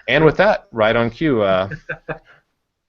And with that, right on cue.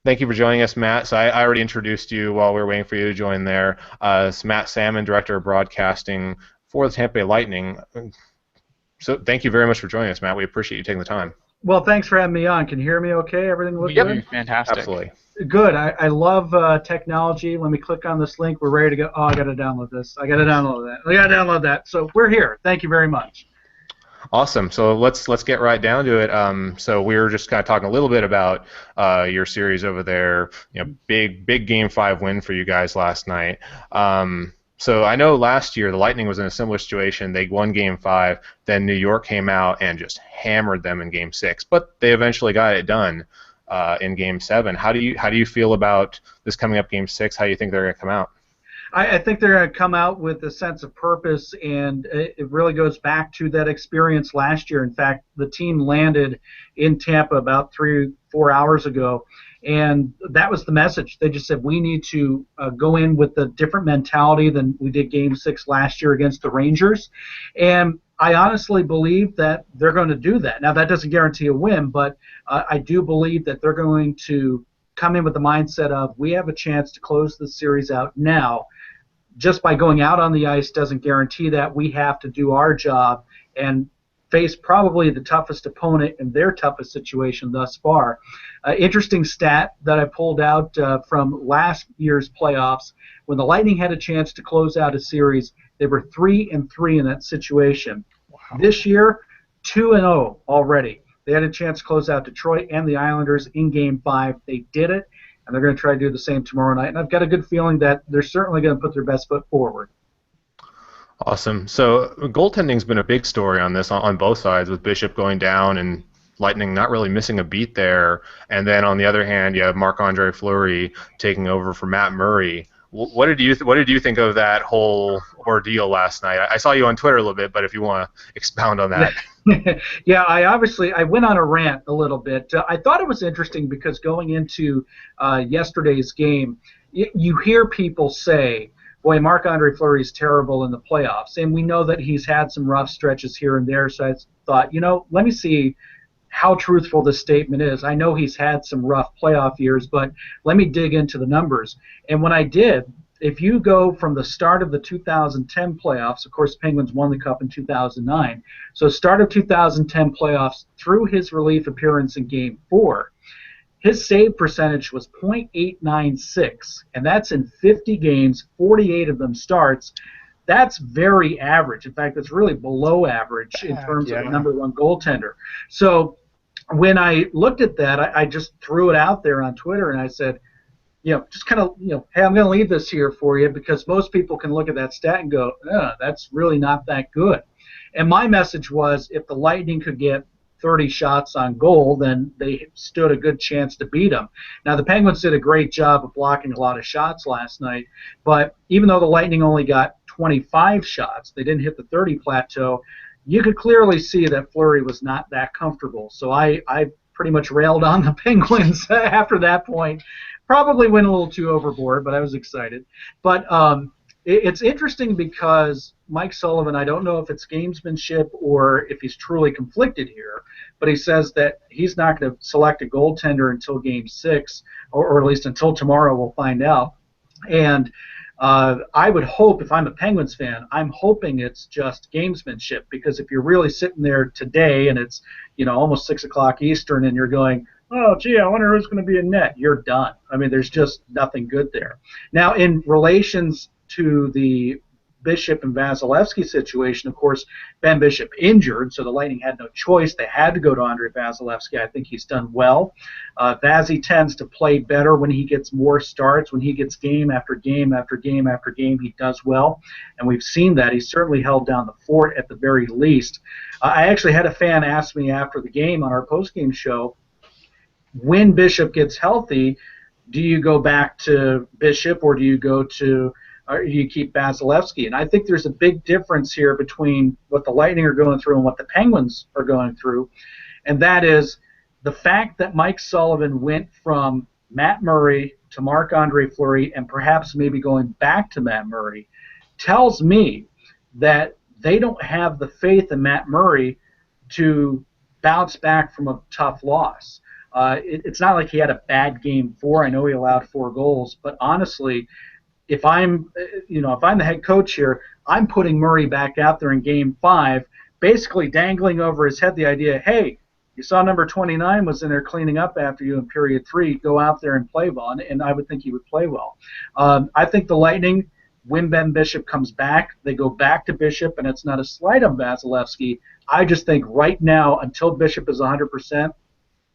Thank you for joining us, Matt. So I already introduced you while we were waiting for you to join there. It's Matt Sammon, Director of Broadcasting for the Tampa Bay Lightning. So thank you very much for joining us, Matt. We appreciate you taking the time. Well, thanks for having me on. Can you hear me okay? Everything look We hear good? you fantastic. Absolutely. Good. I love technology. Let me click on this link. We're ready to go. Oh, I got to download this. I got to download that. I got to download that. So we're here. Thank you very much. Awesome. So let's get right down to it. So we were just kind of talking a little bit about your series over there. Big Game 5 win for you guys last night. So I know last year the Lightning was in a similar situation. They won Game 5, then New York came out and just hammered them in Game 6, but they eventually got it done in Game 7. How do you feel about this coming up Game 6? How do you think they're going to come out? I think they're going to come out with a sense of purpose, and it really goes back to that experience last year. In fact, the team landed in Tampa about 3-4 hours ago, and that was the message. They just said we need to go in with a different mentality than we did Game 6 last year against the Rangers, and I honestly believe that they're going to do that. Now, that doesn't guarantee a win, but I do believe that they're going to come in with the mindset of we have a chance to close the series out now. Just by going out on the ice doesn't guarantee that. We have to do our job and face probably the toughest opponent in their toughest situation thus far. Interesting stat that I pulled out from last year's playoffs. When the Lightning had a chance to close out a series, they were 3-3 in that situation. Wow. This year, 2-0 already. They had a chance to close out Detroit and the Islanders in Game 5. They did it, and they're going to try to do the same tomorrow night. And I've got a good feeling that they're certainly going to put their best foot forward. Awesome. So goaltending's been a big story on this on both sides, with Bishop going down and Lightning not really missing a beat there. And then on the other hand, you have Marc-Andre Fleury taking over for Matt Murray. What did you think of that whole ordeal last night? I saw you on Twitter a little bit, but if you want to expound on that. Yeah, I went on a rant a little bit. I thought it was interesting because going into yesterday's game, you hear people say, boy, Marc-Andre Fleury is terrible in the playoffs. And we know that he's had some rough stretches here and there. So I thought, let me see how truthful this statement is. I know he's had some rough playoff years, but let me dig into the numbers. And when I did, if you go from the start of the 2010 playoffs, of course, Penguins won the Cup in 2009. So start of 2010 playoffs through his relief appearance in Game 4, his save percentage was .896, and that's in 50 games, 48 of them starts. That's very average. In fact, it's really below average in terms of the number one goaltender. So when I looked at that, I just threw it out there on Twitter, and I said, just kind of, hey, I'm going to leave this here for you because most people can look at that stat and go, that's really not that good. And my message was if the Lightning could get 30 shots on goal, then they stood a good chance to beat them. Now, the Penguins did a great job of blocking a lot of shots last night, but even though the Lightning only got 25 shots, they didn't hit the 30 plateau, you could clearly see that Fleury was not that comfortable. So I pretty much railed on the Penguins after that point. Probably went a little too overboard, but I was excited. But it's interesting because Mike Sullivan, I don't know if it's gamesmanship or if he's truly conflicted here, but he says that he's not going to select a goaltender until Game 6, or at least until tomorrow. We'll find out. And I would hope, if I'm a Penguins fan, I'm hoping it's just gamesmanship, because if you're really sitting there today and it's almost 6 o'clock Eastern and you're going, oh, gee, I wonder who's going to be in net, you're done. I mean, there's just nothing good there. Now, in relations to the Bishop and Vasilevsky situation, of course, Ben Bishop injured, so the Lightning had no choice. They had to go to Andre Vasilevsky. I think he's done well. Vazzy tends to play better when he gets more starts, when he gets game after game after game after game. He does well, and we've seen that. He's certainly held down the fort at the very least. I actually had a fan ask me after the game on our postgame show, when Bishop gets healthy, do you go back to Bishop or do you keep Vasilevsky? And I think there's a big difference here between what the Lightning are going through and what the Penguins are going through, and that is the fact that Mike Sullivan went from Matt Murray to Marc-Andre Fleury and perhaps maybe going back to Matt Murray tells me that they don't have the faith in Matt Murray to bounced back from a tough loss. It's not like he had a bad game four. I know he allowed 4 goals, but honestly, if I'm, if I'm the head coach here, I'm putting Murray back out there in game 5, basically dangling over his head the idea, hey, you saw number 29 was in there cleaning up after you in period 3. Go out there and play well, and I would think he would play well. I think the Lightning, when Ben Bishop comes back, they go back to Bishop, and it's not a slight on Vasilevsky. I just think right now, until Bishop is 100%,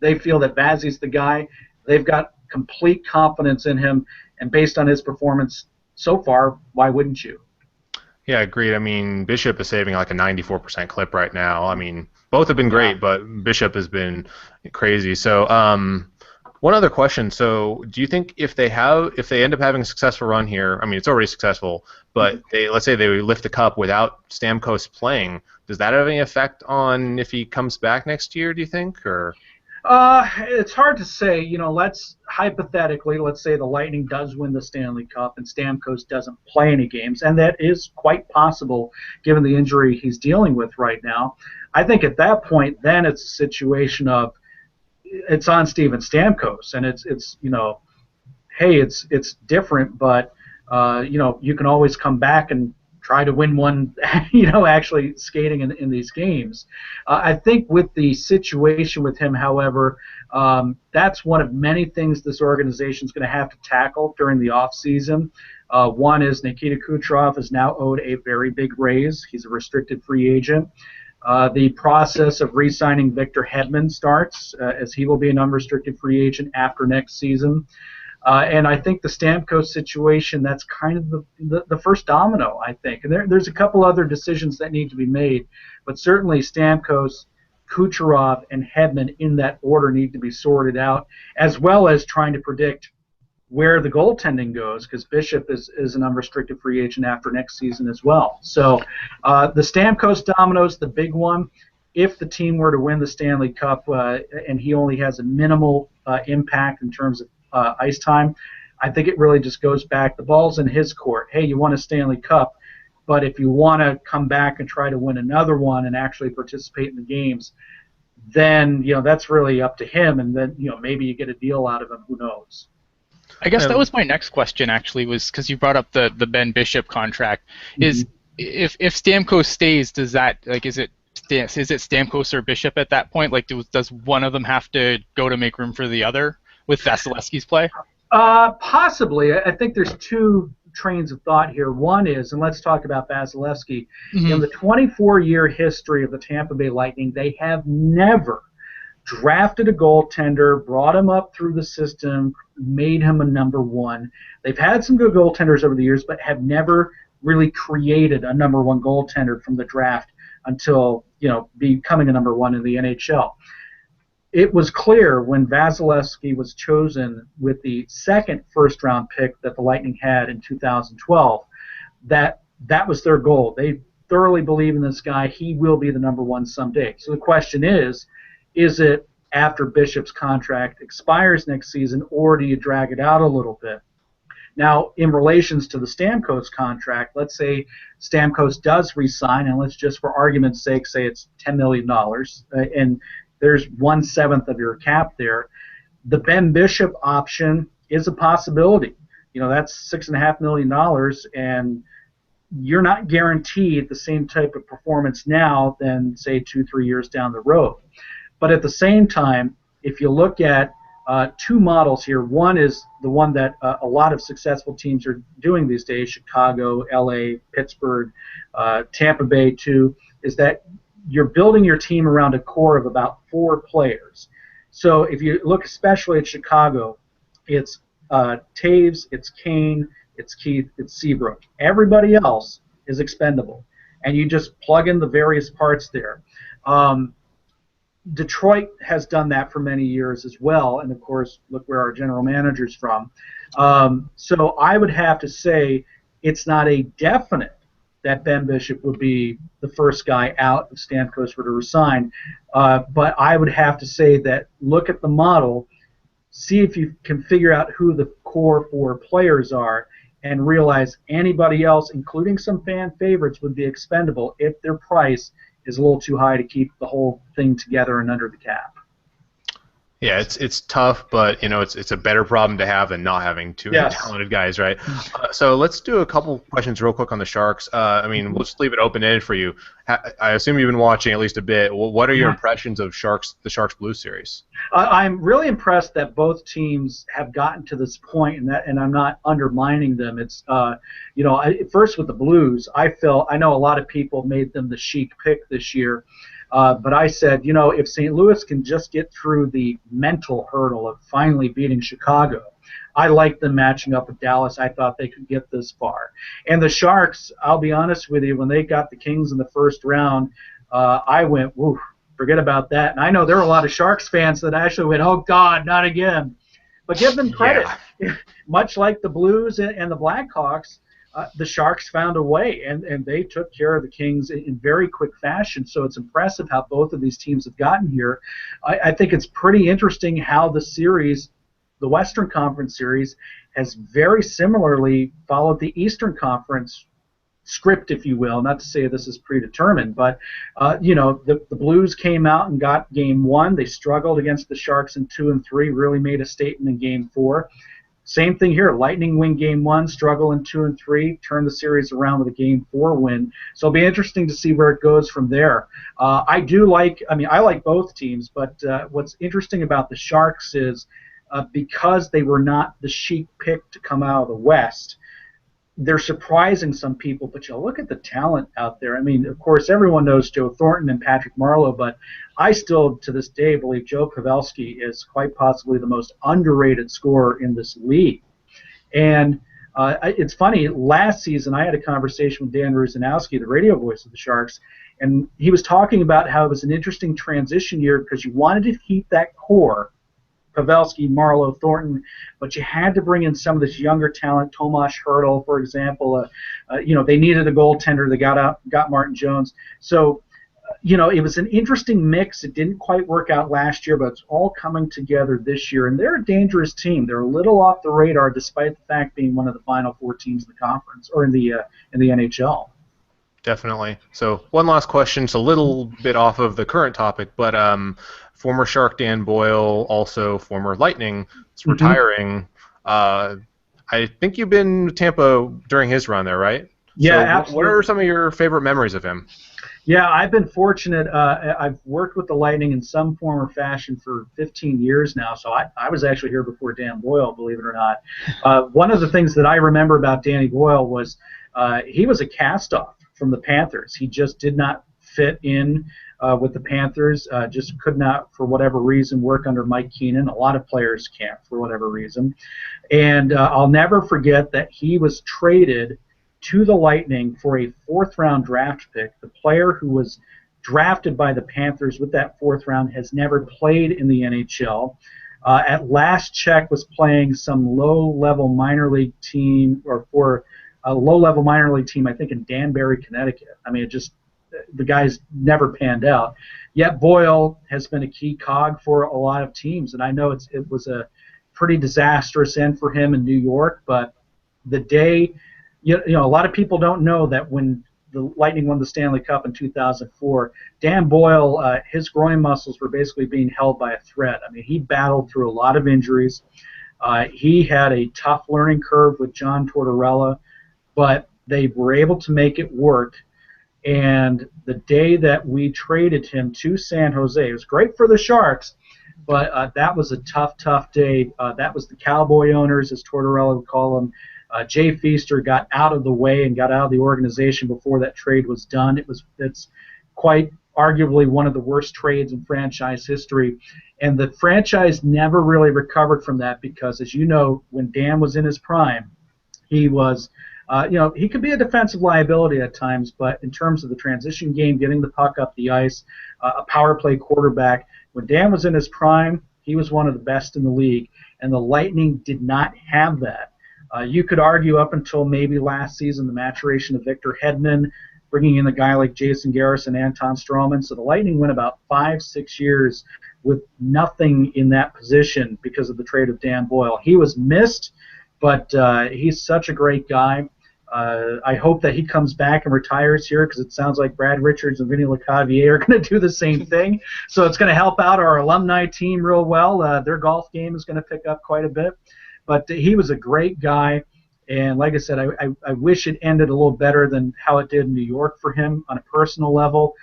they feel that Vazzy's the guy. They've got complete confidence in him, and based on his performance so far, why wouldn't you? Yeah, agreed. I mean, Bishop is saving like a 94% clip right now. I mean, both have been great, but Bishop has been crazy. So, one other question. So, do you think if they end up having a successful run here, I mean, it's already successful, but let's say they lift the cup without Stamkos playing, does that have any effect on if he comes back next year, do you think, or? It's hard to say. Let's say the Lightning does win the Stanley Cup and Stamkos doesn't play any games, and that is quite possible given the injury he's dealing with right now. I think at that point, then it's a situation of it's on Steven Stamkos, and it's hey, it's different, but you can always come back and try to win one, actually skating in these games. I think with the situation with him, however, that's one of many things this organization is going to have to tackle during the offseason. One is Nikita Kucherov is now owed a very big raise. He's a restricted free agent. The process of re-signing Victor Hedman starts, as he will be an unrestricted free agent after next season. And I think the Stamkos situation, that's kind of the first domino, I think. And there's a couple other decisions that need to be made, but certainly Stamkos, Kucherov, and Hedman in that order need to be sorted out, as well as trying to predict where the goaltending goes, because Bishop is an unrestricted free agent after next season as well. So the Stamkos domino is the big one. If the team were to win the Stanley Cup and he only has a minimal impact in terms of ice time, I think it really just goes back. The ball's in his court. Hey, you won a Stanley Cup, but if you want to come back and try to win another one and actually participate in the games, then that's really up to him. And then maybe you get a deal out of him. Who knows? I guess that was my next question. Actually, was because you brought up the Ben Bishop contract. Is if Stamkos stays, does that is it Stamkos or Bishop at that point? Does one of them have to go to make room for the other with Vasilevsky's play? Possibly. I think there's two trains of thought here. One is, and let's talk about Vasilevsky. In the 24-year history of the Tampa Bay Lightning, they have never drafted a goaltender, brought him up through the system, made him a number one. They've had some good goaltenders over the years, but have never really created a number one goaltender from the draft until becoming a number one in the NHL. It was clear when Vasilevsky was chosen with the second first-round pick that the Lightning had in 2012 that was their goal. They thoroughly believe in this guy. He will be the number one someday. So the question is it after Bishop's contract expires next season, or do you drag it out a little bit? Now, in relations to the Stamkos contract, let's say Stamkos does resign, and let's just for argument's sake say it's $10 million, and there's 1/7 of your cap there. The Ben Bishop option is a possibility. That's $6.5 million, and you're not guaranteed the same type of performance now than, say, 2-3 years down the road. But at the same time, if you look at two models here, one is the one that a lot of successful teams are doing these days, Chicago, LA, Pittsburgh, Tampa Bay too, is that you're building your team around a core of about 4 players. So if you look especially at Chicago, it's Taves, it's Kane, it's Keith, it's Seabrook. Everybody else is expendable, and you just plug in the various parts there. Detroit has done that for many years as well, and of course, look where our general manager's from. So I would have to say it's not a definite that Ben Bishop would be the first guy out if Stamkos were to resign, but I would have to say that look at the model, see if you can figure out who the core 4 players are, and realize anybody else, including some fan favorites, would be expendable if their price is a little too high to keep the whole thing together and under the cap. Yeah, it's tough, but it's a better problem to have than not having two talented guys, right? So let's do a couple questions real quick on the Sharks. I mean, we'll just leave it open-ended for you. I assume you've been watching at least a bit. What are your impressions of the Sharks Blues series? I'm really impressed that both teams have gotten to this point, and I'm not undermining them. It's first with the Blues, I know a lot of people made them the chic pick this year. But I said, if St. Louis can just get through the mental hurdle of finally beating Chicago, I liked them matching up with Dallas. I thought they could get this far. And the Sharks, I'll be honest with you, when they got the Kings in the first round, I went, woof, forget about that. And I know there were a lot of Sharks fans that actually went, oh, God, not again. But give them credit. Yeah. Much like the Blues and the Blackhawks, the Sharks found a way, and they took care of the Kings in very quick fashion. So it's impressive how both of these teams have gotten here. I think it's pretty interesting how the series, the Western Conference series, has very similarly followed the Eastern Conference script, if you will. Not to say this is predetermined, but the Blues came out and got Game 1. They struggled against the Sharks in 2 and 3, really made a statement in Game 4. Same thing here. Lightning win Game 1, struggle in 2 and 3, turn the series around with a Game 4 win. So it'll be interesting to see where it goes from there. I like both teams, but what's interesting about the Sharks is because they were not the chic pick to come out of the West, they're surprising some people, but you look at the talent out there. I mean, of course, everyone knows Joe Thornton and Patrick Marleau, but I still, to this day, believe Joe Pavelski is quite possibly the most underrated scorer in this league. And it's funny, last season I had a conversation with Dan Rusanowski, the radio voice of the Sharks, and he was talking about how it was an interesting transition year because you wanted to keep that core, Pavelski, Marleau, Thornton, but you had to bring in some of this younger talent, Tomas Hertl, for example. They needed a goaltender. They got Martin Jones. So, it was an interesting mix. It didn't quite work out last year, but it's all coming together this year. And they're a dangerous team. They're a little off the radar, despite the fact being one of the final 4 teams in the conference or in the NHL. Definitely. So one last question. It's a little bit off of the current topic, but former Shark Dan Boyle, also former Lightning, is retiring. I think you've been to Tampa during his run there, right? Yeah, so absolutely. What are some of your favorite memories of him? Yeah, I've been fortunate. I've worked with the Lightning in some form or fashion for 15 years now, so I was actually here before Dan Boyle, believe it or not. One of the things that I remember about Danny Boyle was he was a cast-off from the Panthers. He just did not fit in with the Panthers, just could not, for whatever reason, work under Mike Keenan. A lot of players can't for whatever reason. And I'll never forget that he was traded to the Lightning for a 4th-round draft pick. The player who was drafted by the Panthers with that 4th round has never played in the NHL. At last check was playing some low-level minor league team, or for a low-level minor league team, I think in Danbury, Connecticut. I mean, the guy's never panned out. Yet Boyle has been a key cog for a lot of teams, and I know it was a pretty disastrous end for him in New York, but the day, a lot of people don't know that when the Lightning won the Stanley Cup in 2004, Dan Boyle, his groin muscles were basically being held by a thread. I mean, he battled through a lot of injuries. He had a tough learning curve with John Tortorella, but they were able to make it work. And the day that we traded him to San Jose, it was great for the Sharks, but that was a tough day. That was the Cowboy owners, as Tortorella would call them. Jay Feaster got out of the way and got out of the organization before that trade was done. It's quite arguably one of the worst trades in franchise history, and the franchise never really recovered from that because, as you know, when Dan was in his prime, he was, he could be a defensive liability at times, but in terms of the transition game, getting the puck up the ice, a power play quarterback, when Dan was in his prime, he was one of the best in the league, and the Lightning did not have that. You could argue up until maybe last season the maturation of Victor Hedman, bringing in a guy like Jason Garrison, Anton Stroman. So the Lightning went about 5-6 years with nothing in that position because of the trade of Dan Boyle. He was missed, but he's such a great guy. I hope that he comes back and retires here because it sounds like Brad Richards and Vinny LeCavier are going to do the same thing. So it's going to help out our alumni team real well. Their golf game is going to pick up quite a bit. But he was a great guy. And like I said, I wish it ended a little better than how it did in New York for him on a personal level.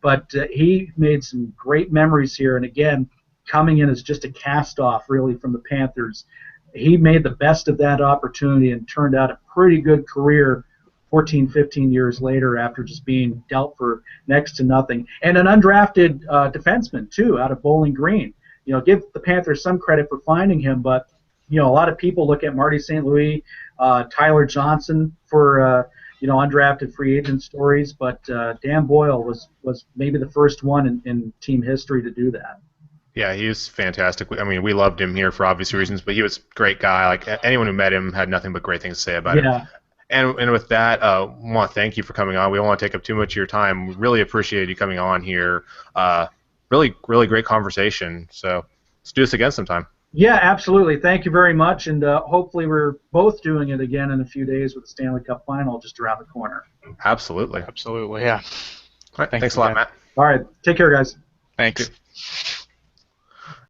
But he made some great memories here. And again, coming in as just a cast-off, really, from the Panthers, he made the best of that opportunity and turned out a pretty good career 14, 15 years later after just being dealt for next to nothing. And an undrafted defenseman, too, out of Bowling Green. You know, give the Panthers some credit for finding him, but, you know, a lot of people look at Marty St. Louis, Tyler Johnson for, you know, undrafted free agent stories, but Dan Boyle was maybe the first one in team history to do that. Yeah, he was fantastic. I mean, we loved him here for obvious reasons, but he was a great guy. Like, anyone who met him had nothing but great things to say about him. And with that, I want to thank you for coming on. We don't want to take up too much of your time. We really appreciate you coming on here. Really great conversation. So let's do this again sometime. Yeah, absolutely. Thank you very much, and hopefully we're both doing it again in a few days with the Stanley Cup Final just around the corner. Absolutely. Absolutely, yeah. All right, thanks a lot, Matt. All right, take care, guys. Thanks.